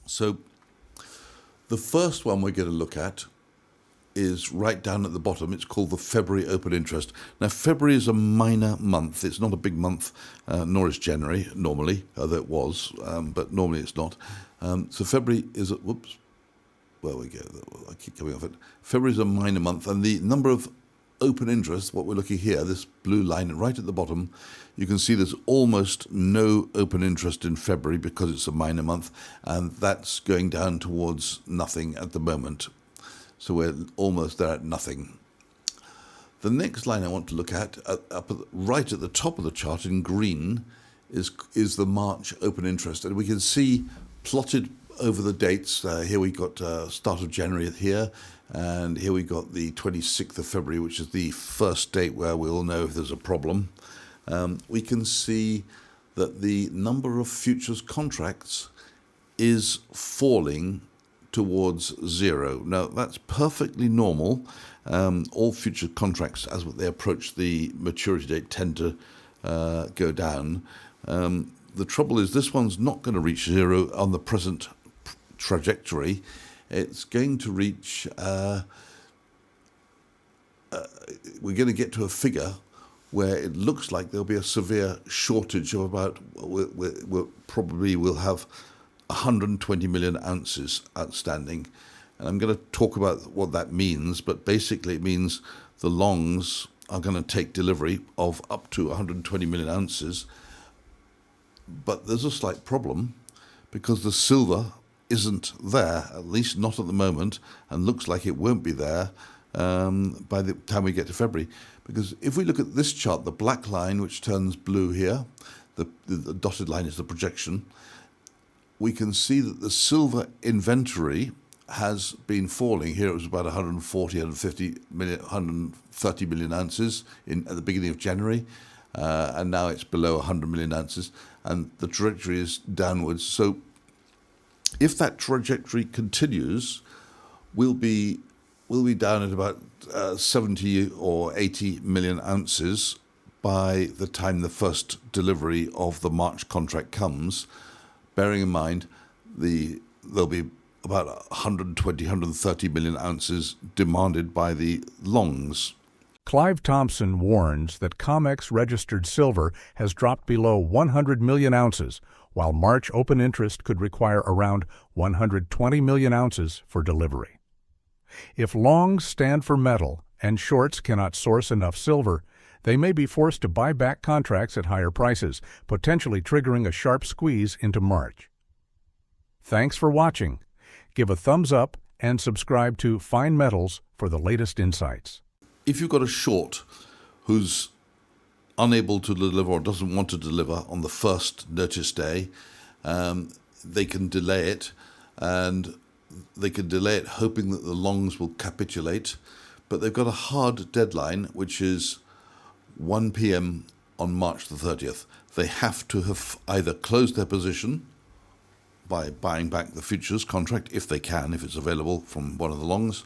So the first one we're going to look at is right down at the bottom. It's called the February open interest. Now, February is a minor month. It's not a big month, nor is January normally, although it was, but normally it's not. So February is there we go. I keep coming off it. February is a minor month, and the number of open interest, what we're looking here, this blue line right at the bottom, you can see there's almost no open interest in February because it's a minor month, and that's going down towards nothing at the moment. So we're almost there at nothing. The next line I want to look at, right at the top of the chart in green, is the March open interest. And we can see plotted over the dates. Here we got start of January here, and here we got the 26th of February, which is the first date where we'll know if there's a problem. We can see that the number of futures contracts is falling towards zero. Now, that's perfectly normal. All future contracts, as they approach the maturity date, tend to go down. The trouble is this one's not going to reach zero on the present trajectory. It's going to reach, we're going to get to a figure where it looks like there'll be a severe shortage of about, we'll have 120 million ounces outstanding. And I'm going to talk about what that means, but basically it means the longs are going to take delivery of up to 120 million ounces. But there's a slight problem because the silver isn't there, at least not at the moment, and looks like it won't be there by the time we get to February. Because if we look at this chart, the black line, which turns blue here, the dotted line is the projection, we can see that the silver inventory has been falling. Here it was about 140, 150 million, 130 million ounces at the beginning of January, and now it's below 100 million ounces, and the trajectory is downwards. So if that trajectory continues, we'll be down at about 70 or 80 million ounces by the time the first delivery of the March contract comes, bearing in mind there'll be about 120, 130 million ounces demanded by the longs. Clive Thompson warns that COMEX registered silver has dropped below 100 million ounces, while March open interest could require around 120 million ounces for delivery. If longs stand for metal and shorts cannot source enough silver, they may be forced to buy back contracts at higher prices, potentially triggering a sharp squeeze into March. Thanks for watching. Give a thumbs up and subscribe to Fine Metals for the latest insights. If you've got a short who's unable to deliver or doesn't want to deliver on the first notice day, they can delay it, and they can delay it hoping that the longs will capitulate, but they've got a hard deadline, which is 1 p.m. on March the 30th. They have to have either closed their position by buying back the futures contract, if they can, if it's available from one of the longs,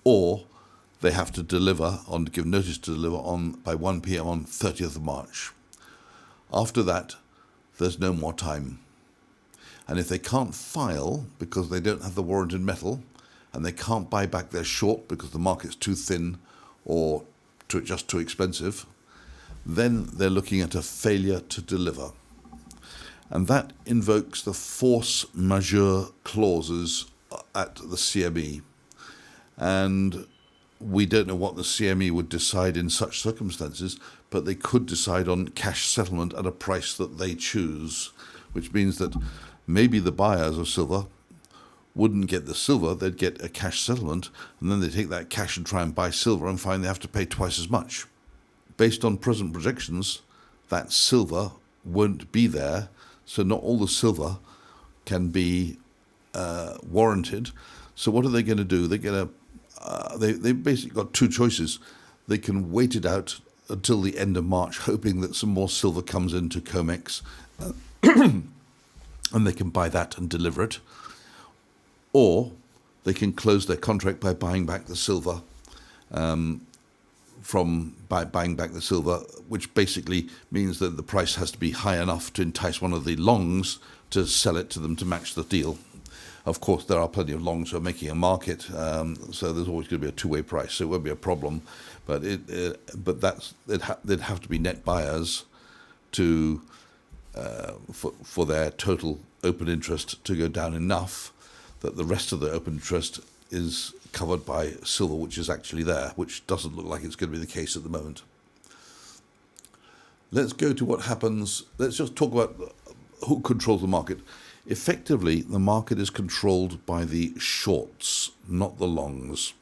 or they have to give notice to deliver by 1 p.m. on 30th of March. After that, there's no more time. And if they can't file because they don't have the warrant in metal, and they can't buy back their short because the market's too thin or just too expensive, then they're looking at a failure to deliver. And that invokes the force majeure clauses at the CME. And we don't know what the CME would decide in such circumstances, but they could decide on cash settlement at a price that they choose, which means that maybe the buyers of silver wouldn't get the silver, they'd get a cash settlement, and then they take that cash and try and buy silver and find they have to pay twice as much. Based on present projections, that silver won't be there, so not all the silver can be warranted. So what are they going to do? They've basically got two choices. They can wait it out until the end of March, hoping that some more silver comes into COMEX, and they can buy that and deliver it. Or they can close their contract by buying back the silver, buying back the silver, which basically means that the price has to be high enough to entice one of the longs to sell it to them to match the deal. Of course, there are plenty of longs who are making a market, so there's always going to be a two-way price, so it won't be a problem. But they'd have to be net buyers to for their total open interest to go down enough that the rest of the open interest is covered by silver, which is actually there, which doesn't look like it's going to be the case at the moment. Let's go to what happens. Let's just talk about who controls the market. Effectively, the market is controlled by the shorts, not the longs.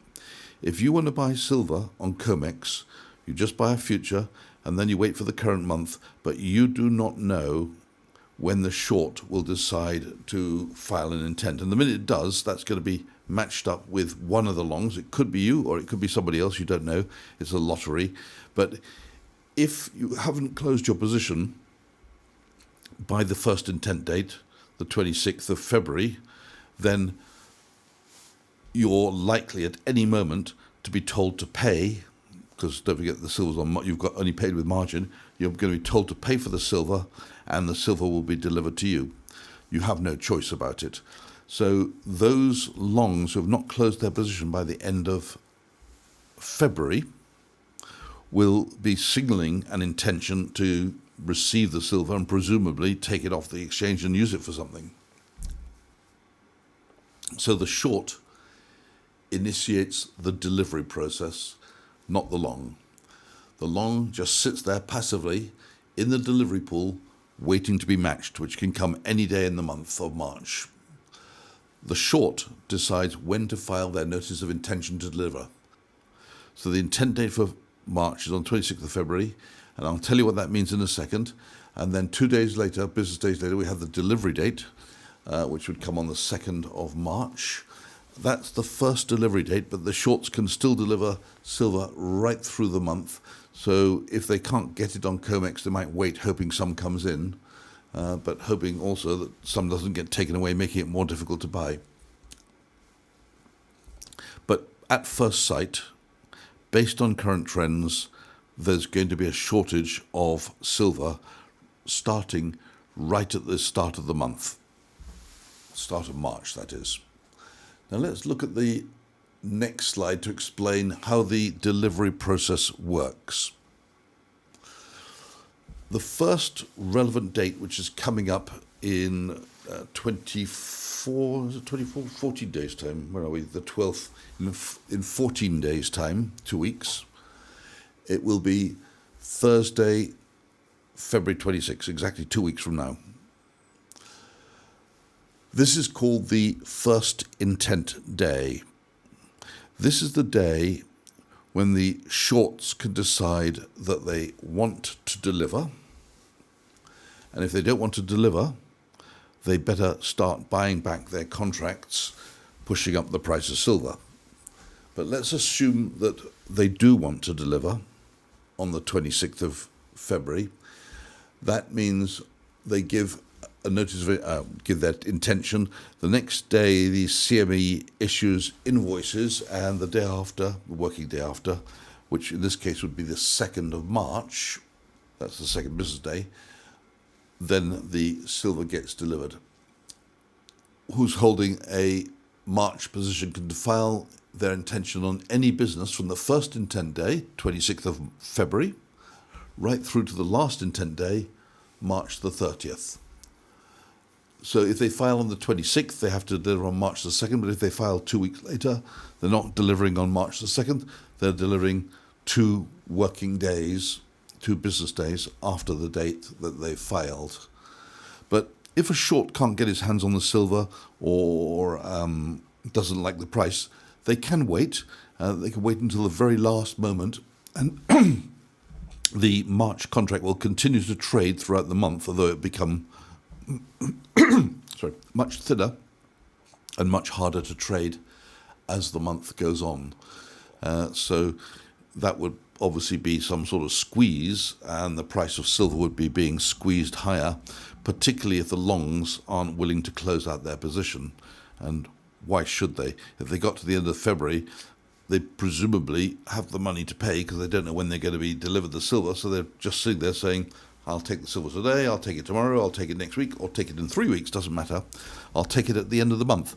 If you want to buy silver on COMEX, you just buy a future and then you wait for the current month, but you do not know when the short will decide to file an intent. And the minute it does, that's going to be matched up with one of the longs. It could be you or it could be somebody else, you don't know. It's a lottery. But if you haven't closed your position by the first intent date, the 26th of February, then you're likely at any moment to be told to pay, because don't forget the silver's on, you've got only paid with margin, you're going to be told to pay for the silver and the silver will be delivered to you. You have no choice about it. So those longs who have not closed their position by the end of February will be signalling an intention to receive the silver and presumably take it off the exchange and use it for something. So the short initiates the delivery process, not the long. The long just sits there passively in the delivery pool waiting to be matched, which can come any day in the month of March. The short decides when to file their notice of intention to deliver. So the intent date for March is on 26th of February, and I'll tell you what that means in a second. And then 2 days later, business days later, we have the delivery date, which would come on the 2nd of March. That's the first delivery date, but the shorts can still deliver silver right through the month. So if they can't get it on COMEX, they might wait, hoping some comes in, but hoping also that some doesn't get taken away, making it more difficult to buy. But at first sight, based on current trends, there's going to be a shortage of silver starting right at the start of the month. Start of March, that is. Now let's look at the next slide to explain how the delivery process works. The first relevant date, which is coming up in 14 days' time. Where are we? The 12th, in 14 days' time, 2 weeks. It will be Thursday, February 26, exactly 2 weeks from now. This is called the first intent day. This is the day when the shorts can decide that they want to deliver. And if they don't want to deliver, they better start buying back their contracts, pushing up the price of silver. But let's assume that they do want to deliver on the 26th of February. That means they give a notice of give their intention. The next day, the CME issues invoices, and the day after, the working day after, which in this case would be the 2nd of March, that's the second business day, then the silver gets delivered. Who's holding a March position can file their intention on any business from the first intent day, 26th of February, right through to the last intent day, March the 30th. So if they file on the 26th, they have to deliver on March the 2nd, but if they file 2 weeks later, they're not delivering on March the 2nd, they're delivering 2 working days, 2 business days after the date that they filed. But if a short can't get his hands on the silver or doesn't like the price, they can wait. They can wait until the very last moment, and the March contract will continue to trade throughout the month, although it become much thinner and much harder to trade as the month goes on. So that would obviously be some sort of squeeze, and the price of silver would be being squeezed higher, particularly if the longs aren't willing to close out their position. And why should they? If they got to the end of February, they presumably have the money to pay because they don't know when they're going to be delivered the silver, so they're just sitting there saying, I'll take the silver today, I'll take it tomorrow, I'll take it next week, or take it in 3 weeks, doesn't matter. I'll take it at the end of the month.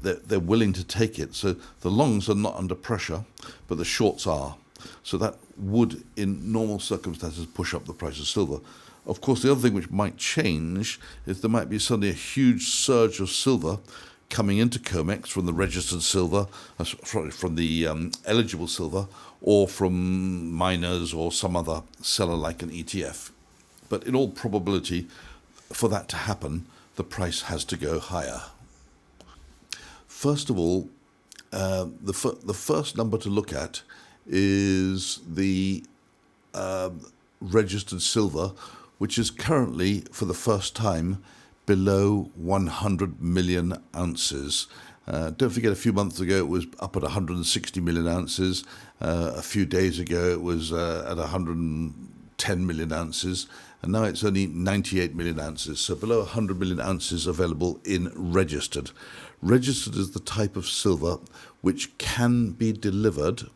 They're willing to take it. So the longs are not under pressure, but the shorts are. So that would, in normal circumstances, push up the price of silver. Of course, the other thing which might change is there might be suddenly a huge surge of silver coming into COMEX from the registered silver, from the eligible silver, or from miners or some other seller like an ETF. But in all probability, for that to happen, the price has to go higher. First of all, the first number to look at is the registered silver, which is currently, for the first time, below 100 million ounces. Don't forget, a few months ago it was up at 160 million ounces. A few days ago it was at 110 million ounces. And now it's only 98 million ounces. So below 100 million ounces available in registered. Registered is the type of silver which can be delivered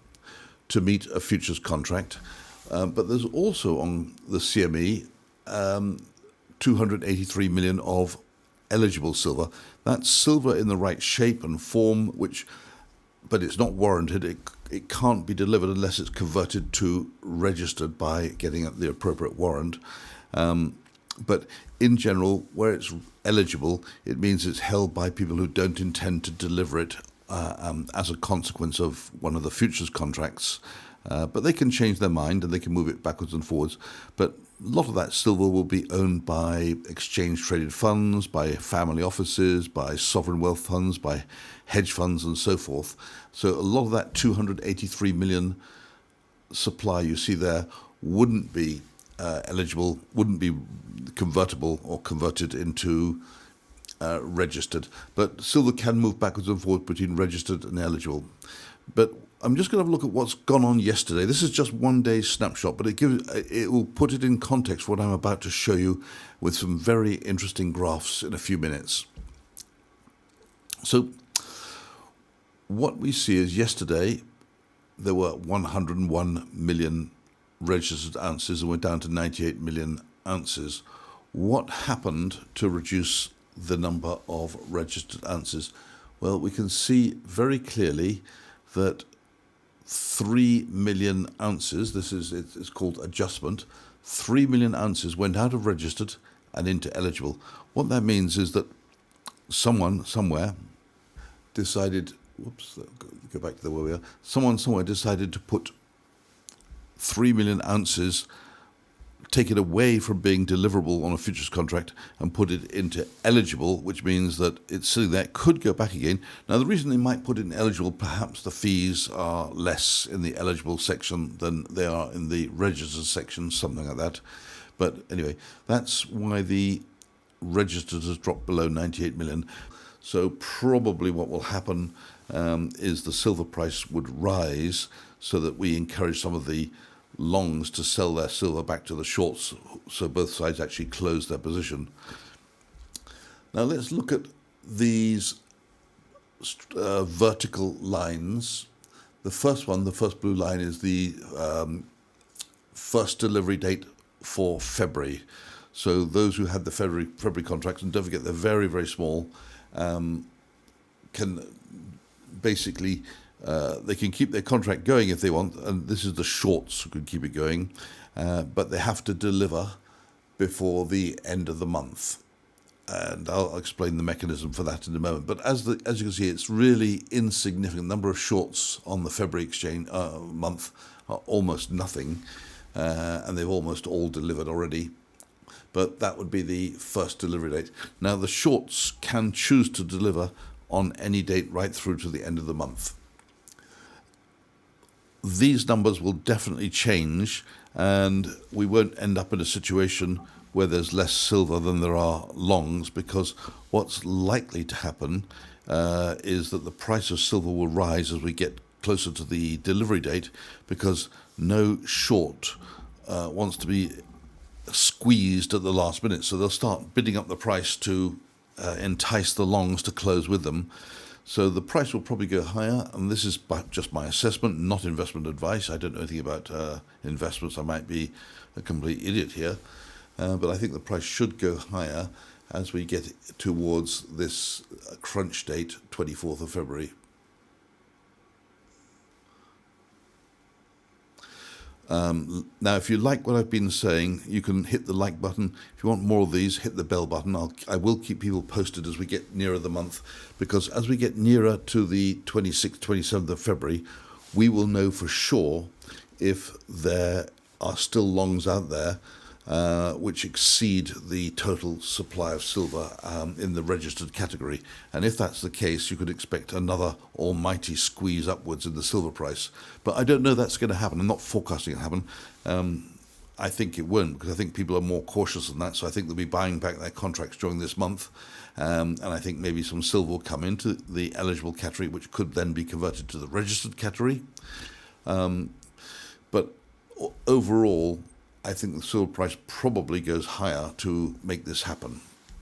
to meet a futures contract. But there's also on the CME 283 million of eligible silver. That's silver in the right shape and form, but it's not warranted. It can't be delivered unless it's converted to registered by getting the appropriate warrant. But in general, where it's eligible, it means it's held by people who don't intend to deliver it as a consequence of one of the futures contracts. But they can change their mind and they can move it backwards and forwards. But a lot of that silver will be owned by exchange-traded funds, by family offices, by sovereign wealth funds, by hedge funds and so forth. So a lot of that 283 million supply you see there wouldn't be eligible, wouldn't be convertible or converted into registered. But silver can move backwards and forwards between registered and eligible. But I'm just going to have a look at what's gone on yesterday. This is just one day's snapshot, but it will put it in context what I'm about to show you with some very interesting graphs in a few minutes. So what we see is yesterday there were 101 million registered ounces and we're down to 98 million ounces. What happened to reduce the number of registered ounces? Well, we can see very clearly that 3 million ounces, it's called adjustment, 3 million ounces went out of registered and into eligible. What that means is that someone somewhere decided, go back to where we are, someone somewhere decided to put 3 million ounces, take it away from being deliverable on a futures contract and put it into eligible, which means that it's sitting there, could go back again. Now, the reason they might put it in eligible, perhaps the fees are less in the eligible section than they are in the registered section, something like that. But anyway, that's why the registered has dropped below 98 million. So probably what will happen is the silver price would rise so that we encourage some of the longs to sell their silver back to the shorts, so both sides actually close their position. Now let's look at these vertical lines. The first one, the first blue line, is the first delivery date for February. So those who had the February contracts, and don't forget they're very, very small, can basically they can keep their contract going if they want, and this is the shorts who can keep it going, but they have to deliver before the end of the month. And I'll explain the mechanism for that in a moment. But as you can see, it's really insignificant. The number of shorts on the February exchange month are almost nothing, and they've almost all delivered already. But that would be the first delivery date. Now, the shorts can choose to deliver on any date right through to the end of the month. These numbers will definitely change, and we won't end up in a situation where there's less silver than there are longs, because what's likely to happen is that the price of silver will rise as we get closer to the delivery date, because no short wants to be squeezed at the last minute. So they'll start bidding up the price to entice the longs to close with them. So the price will probably go higher, and this is just my assessment, not investment advice. I don't know anything about investments. I might be a complete idiot here. but I think the price should go higher as we get towards this crunch date, 24th of February. Now, if you like what I've been saying, you can hit the like button. If you want more of these, hit the bell button. I will keep people posted as we get nearer the month, because as we get nearer to the 26th, 27th of February, we will know for sure if there are still longs out there which exceed the total supply of silver in the registered category. And if that's the case, you could expect another almighty squeeze upwards in the silver price. But I don't know that's going to happen. I'm not forecasting it to happen. I think it won't, because I think people are more cautious than that. So I think they'll be buying back their contracts during this month. And I think maybe some silver will come into the eligible category, which could then be converted to the registered category. But overall, I think the silver price probably goes higher to make this happen.